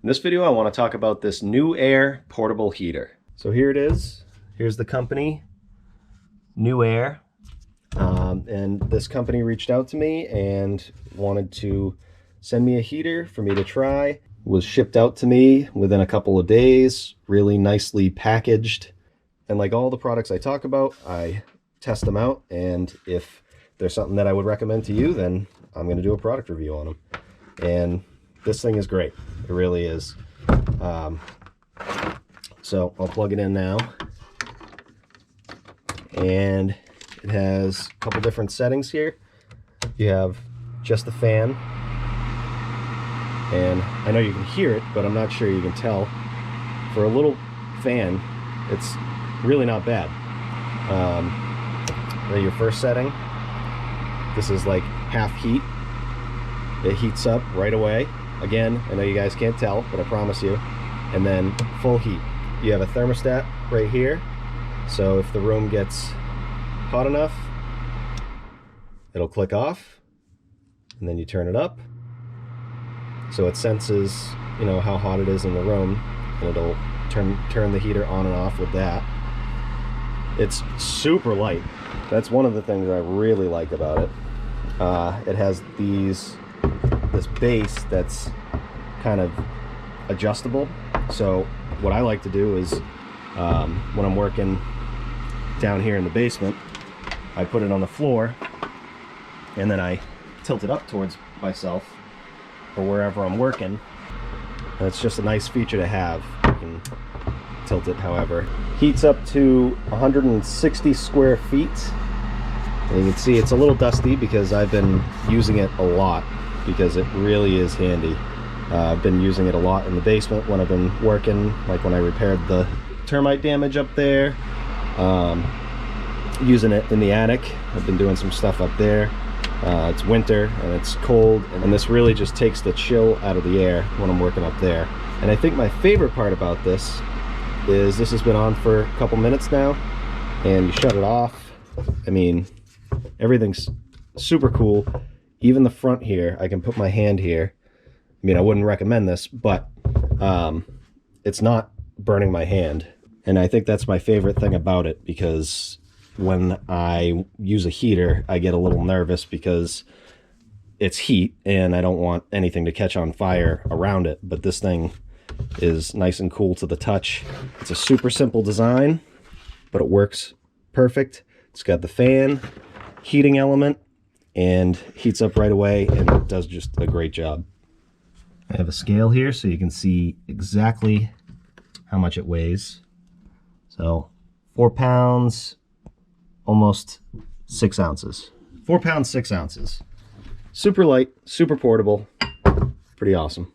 In this video, I want to talk about this NewAir portable heater. So here it is. Here's the company, NewAir. And this company reached out to me and wanted to send me a heater for me to try. It was shipped out to me within a couple of days, really nicely packaged. And like all the products I talk about, I test them out. And if there's something that I would recommend to you, then I'm going to do a product review on them. And this thing is great. It really is. So I'll plug it in now. And it has a couple different settings here. You have just the fan. And I know you can hear it, but I'm not sure you can tell. For a little fan, it's really not bad. Your first setting, this is like half heat. It heats up right away. Again, I know you guys can't tell, but I promise you. And then full heat. You have a thermostat right here. So if the room gets hot enough, it'll click off. And then you turn it up. So it senses, you know, how hot it is in the room. And it'll turn the heater on and off with that. It's super light. That's one of the things I really like about it. It has this base that's kind of adjustable. So what I like to do is when I'm working down here in the basement, I put it on the floor and then I tilt it up towards myself or wherever I'm working. And it's just a nice feature to have. You can tilt it however. Heats up to 160 square feet. And you can see it's a little dusty because I've been using it a lot, because it really is handy. I've been using it a lot in the basement when I've been working, like when I repaired the termite damage up there. Using it in the attic. I've been doing some stuff up there. It's winter and it's cold, and this really just takes the chill out of the air when I'm working up there. And I think my favorite part about this is this has been on for a couple minutes now, and you shut it off. I mean, everything's super cool. Even the front here, I can put my hand here. I mean, I wouldn't recommend this, but it's not burning my hand. And I think that's my favorite thing about it, because when I use a heater, I get a little nervous because it's heat and I don't want anything to catch on fire around it. But this thing is nice and cool to the touch. It's a super simple design, but it works perfect. It's got the fan, heating element, and heats up right away, and it does just a great job. I have a scale here so you can see exactly how much it weighs. So 4 pounds, almost 6 ounces. 4 pounds, 6 ounces. Super light, super portable, pretty awesome.